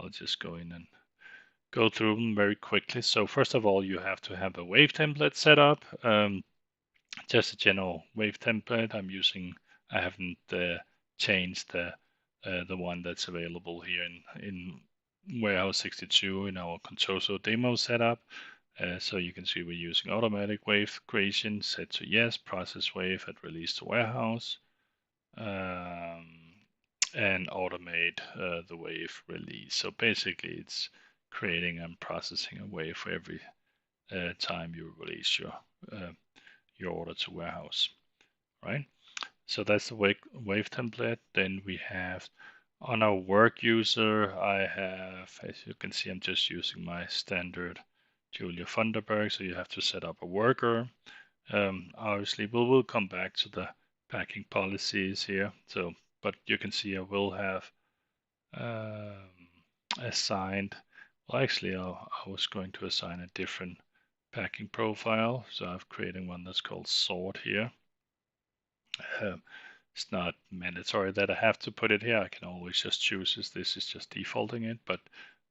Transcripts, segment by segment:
I'll just go in and go through them very quickly. So first of all, you have to have a wave template set up. Just a general wave template. I haven't changed the one that's available here in Warehouse 62 in our Contoso demo setup. So you can see we're using automatic wave creation set to yes, process wave at release to warehouse, and automate the wave release. So basically, it's creating and processing a wave for every time you release your order to warehouse, right? So that's the wave template. Then we have on our work user, I have, as you can see, I'm just using my standard Julia Funderburg. So you have to set up a worker. Obviously, we'll come back to the packing policies here. So, but you can see I will have assigned. Well, actually, I was going to assign a different packing profile. So I've created one that's called sort here. It's not mandatory that I have to put it here. I can always just choose this is just defaulting it, but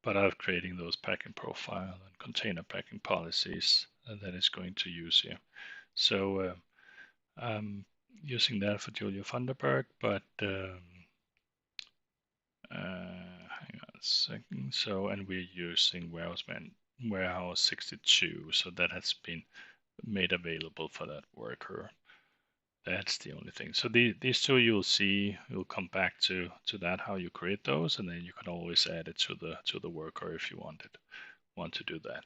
I'm creating those packing profile and container packing policies that it's going to use here. So I'm using that for Julia Funderburg, but hang on a second. So, and we're using Warehouse 62, so that has been made available for that worker. That's the only thing. So these two you'll see, you'll come back to that, how you create those, and then you can always add it to the worker if you want to do that.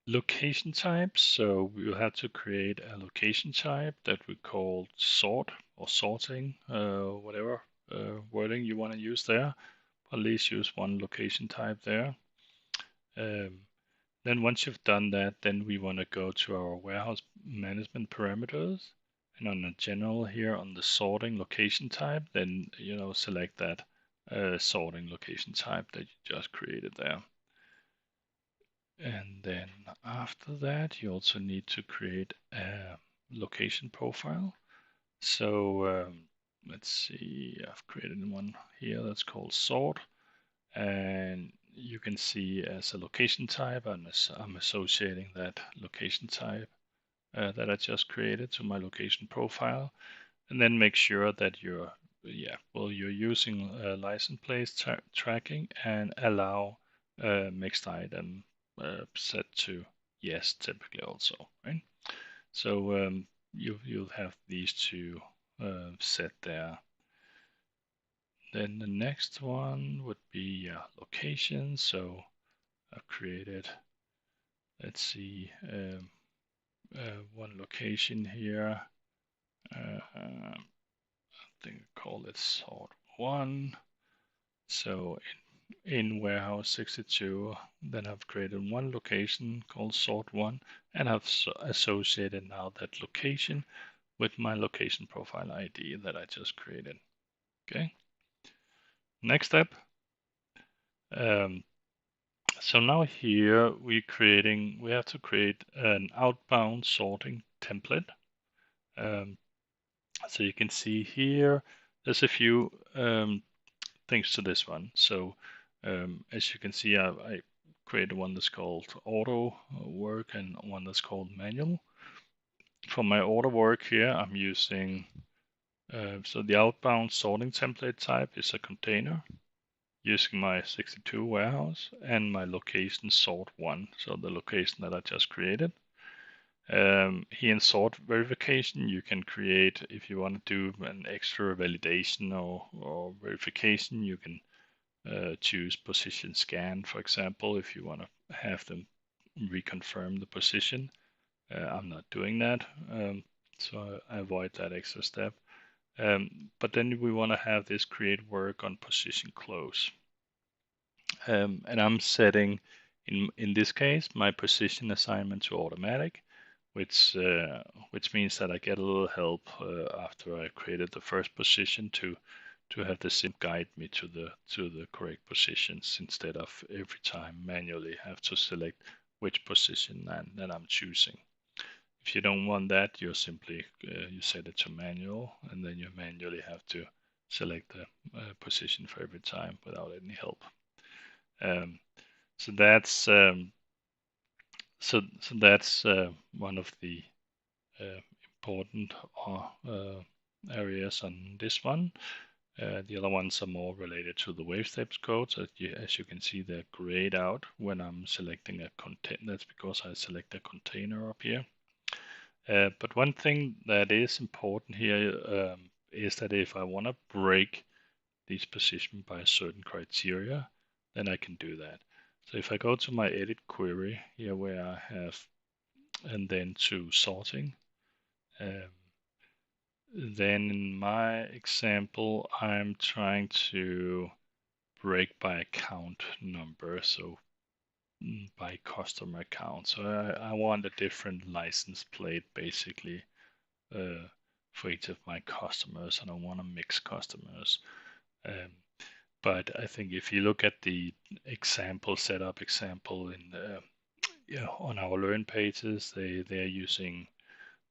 Location types. So we'll have to create a location type that we call sort or sorting, whatever wording you want to use there. At least use one location type there. Then once you've done that, then we want to go to our warehouse management parameters, and on the general here on the sorting location type, then select that sorting location type that you just created there. And then after that, you also need to create a location profile. So let's see, I've created one here that's called sort, and you can see as a location type, I'm associating that location type that I just created to my location profile, and then make sure that you're using license plate tracking and allow mixed item set to yes typically also, right? So you'll have these two set there. Then the next one would be location. So I've created, let's see, one location here. I think I call it sort 1. So in Warehouse 62, then I've created one location called sort 1, and I've associated now that location with my location profile ID that I just created. Okay. Next step. So now here we have to create an outbound sorting template. So you can see here, there's a few things to this one. So as you can see, I created one that's called auto work and one that's called manual. For my auto work here, I'm using, so the outbound sorting template type is a container using my 62 warehouse and my location sort 1, so the location that I just created. Here in sort verification, you can create, if you want to do an extra validation or verification, you can choose position scan, for example, if you want to have them reconfirm the position. I'm not doing that, so I avoid that extra step. But then we want to have this create work on position close. And I'm setting, in this case, my position assignment to automatic, which means that I get a little help after I created the first position to have the sim guide me to the correct positions instead of every time manually have to select which position that I'm choosing. If you don't want that, you simply you set it to manual, and then you manually have to select the position for every time without any help. So that's one of the important areas on this one. The other ones are more related to the wave steps code. So as you can see, they're grayed out when I'm selecting a container. That's because I select a container up here. But one thing that is important here is that if I want to break these positions by a certain criteria, then I can do that. So if I go to my edit query here where I have, and then to sorting, then in my example, I'm trying to break by account number, so by customer account. So I want a different license plate basically for each of my customers. I don't want to mix customers. But I think if you look at the setup example in the, on our learn pages, they're using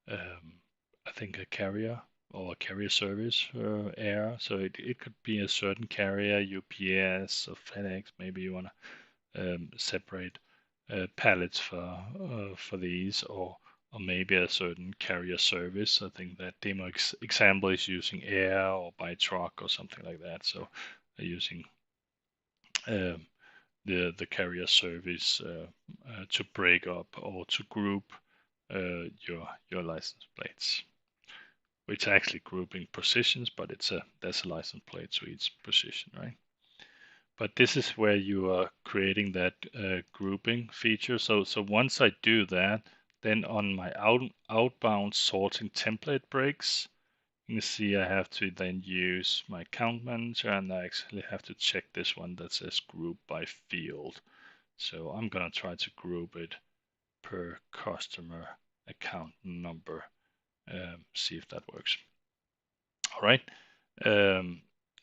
I think a carrier or a carrier service error. So it could be a certain carrier, UPS or FedEx. Maybe you want to separate pallets for these, or maybe a certain carrier service. I think that demo example is using air or by truck or something like that. So they're using the carrier service to break up or to group your license plates, which are actually grouping positions, but there's a license plate to each position, right? But this is where you are creating that grouping feature. So once I do that, then on my outbound sorting template breaks, you can see I have to then use my account manager, and I actually have to check this one that says group by field. So I'm gonna try to group it per customer account number. See if that works. All right.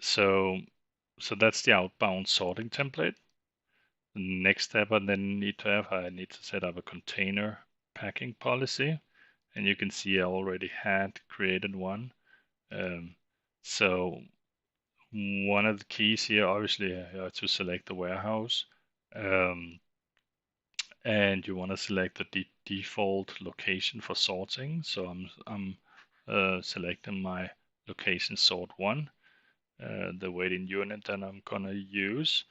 So that's the outbound sorting template. The next step I then need to set up a container packing policy, and you can see I already had created one. So one of the keys here, obviously, to select the warehouse, and you want to select the default location for sorting. So I'm selecting my location sort 1, the waiting unit that I'm gonna use.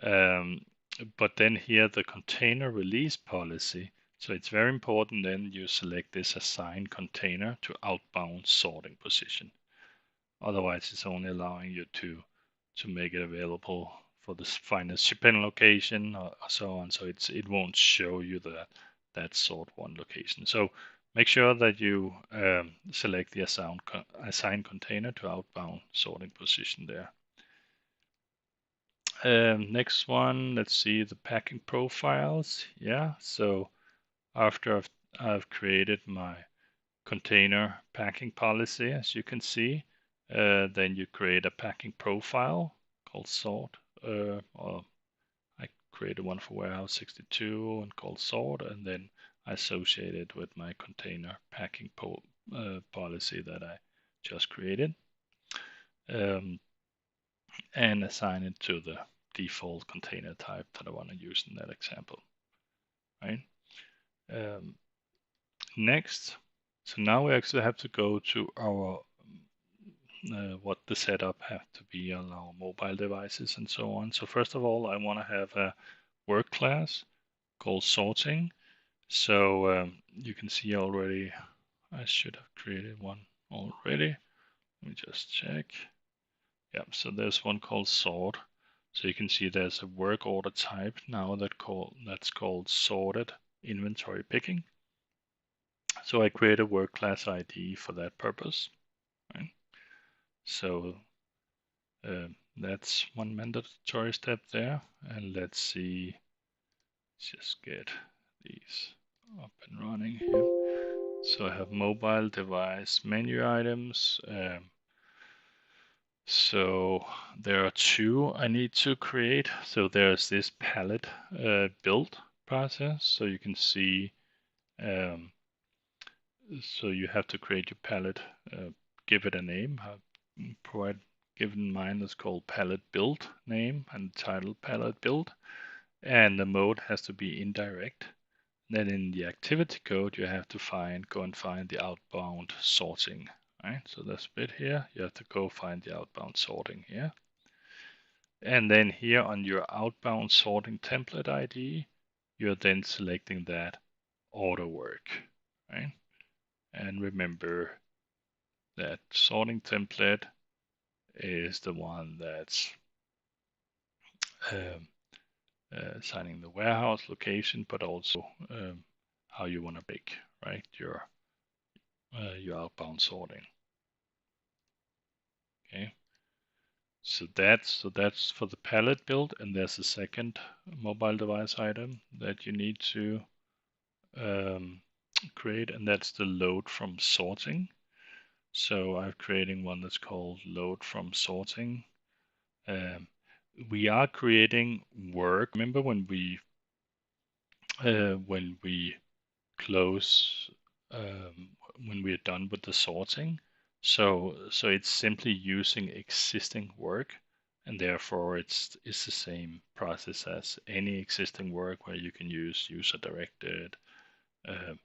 But then here the container release policy. So it's very important then you select this assign container to outbound sorting position. Otherwise, it's only allowing you to make it available for the final shipping location or so on. So it won't show you that sort 1 location. So make sure that you select the assign container to outbound sorting position there. Next one, let's see the packing profiles. Yeah, so after I've created my container packing policy, as you can see, then you create a packing profile called sort, or I created one for warehouse 62 and called sort, and then I associate it with my container packing policy that I just created, and assign it to the default container type that I want to use in that example, right? Next, so now we actually have to go to our what the setup have to be on our mobile devices and so on. So first of all, I want to have a work class called sorting. So you can see already, I should have created one already. Let me just check. Yeah, so there's one called sort. So you can see there's a work order type now that's called sorted inventory picking. So I create a work class ID for that purpose, right? So that's one mandatory step there. And let's see, just get these up and running here. So I have mobile device menu items. So there are 2 I need to create. So there's this palette build process. So you can see, so you have to create your palette, give it a name, given mine is called palette build name and title palette build, and the mode has to be indirect. Then in the activity code, you have to go and find the outbound sorting, right? So this bit here, you have to go find the outbound sorting here. And then here on your outbound sorting template ID, you're then selecting that auto work, right? And remember that sorting template is the one that's assigning the warehouse location, but also how you want to make, right, your outbound sorting. Okay. So that's for the palette build, and there's a second mobile device item that you need to create, and that's the load from sorting. So I'm creating one that's called load from sorting. We are creating work. Remember when we close when we're done with the sorting? So it's simply using existing work, and therefore it's the same process as any existing work where you can use user-directed,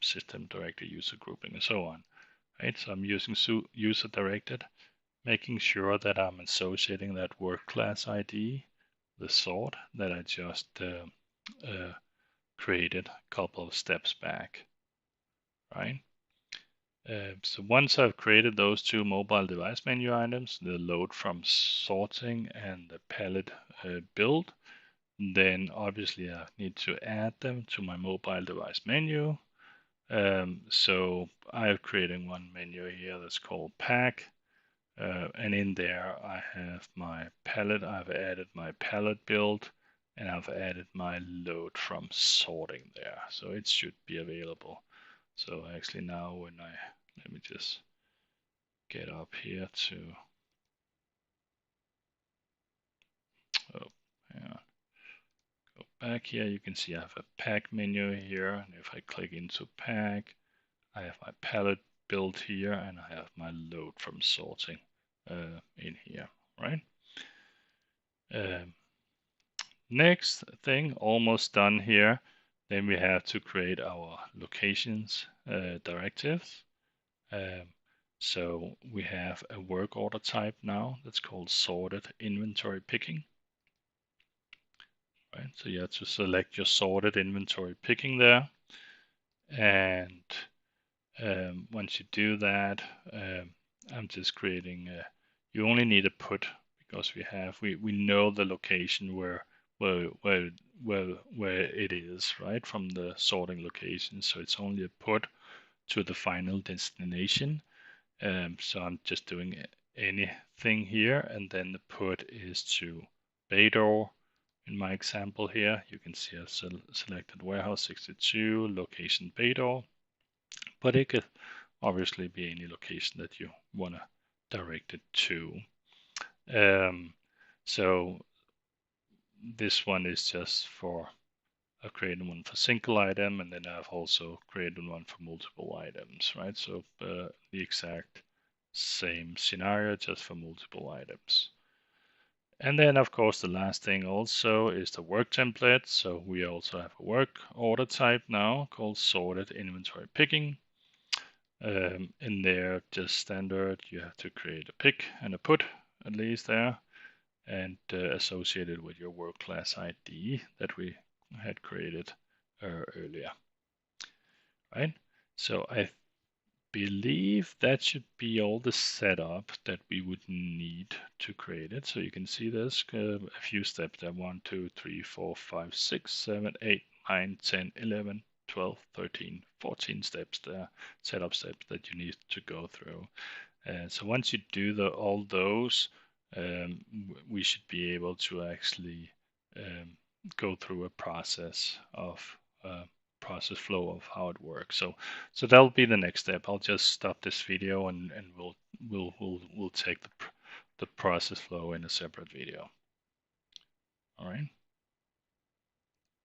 system-directed user grouping, and so on. Right? So I'm using user-directed, making sure that I'm associating that work class ID, the sort that I just created a couple of steps back, right? So once I've created those two mobile device menu items, the load from sorting and the palette build, then obviously I need to add them to my mobile device menu. So I'm creating one menu here that's called pack. And in there I have my palette, I've added my palette build, and I've added my load from sorting there. So it should be available. So actually now let me just get up here to, oh, hang on. Go back here, you can see I have a pack menu here. And if I click into pack, I have my palette build here, and I have my load from sorting in here, right? Next thing, almost done here. Then we have to create our locations directives. So we have a work order type now that's called sorted inventory picking. Right, so you have to select your sorted inventory picking there, and once you do that, I'm just creating. You only need a put because we know the location where it is, right, from the sorting location. So it's only a put to the final destination. So I'm just doing anything here, and then the put is to Bador. In my example here, you can see I've selected warehouse 62, location Bador, but it could obviously be any location that you want to direct it to. So this one is just for, I've created one for single item, and then I've also created one for multiple items, right? So the exact same scenario, just for multiple items. And then, of course, the last thing also is the work template. So we also have a work order type now called sorted inventory picking. In there, just standard, you have to create a pick and a put, at least there, and associated with your work class ID that we had created earlier, right? So I believe that should be all the setup that we would need to create it. So you can see there's a few steps there: 1, 2, 3, 4, 5, 6, 7, 8, 9, 10, 11, 12, 13, 14 steps there, setup steps that you need to go through. So once you do all those, we should be able to actually go through a process of process flow of how it works. So that'll be the next step. I'll just stop this video, and we'll take the process flow in a separate video. All right.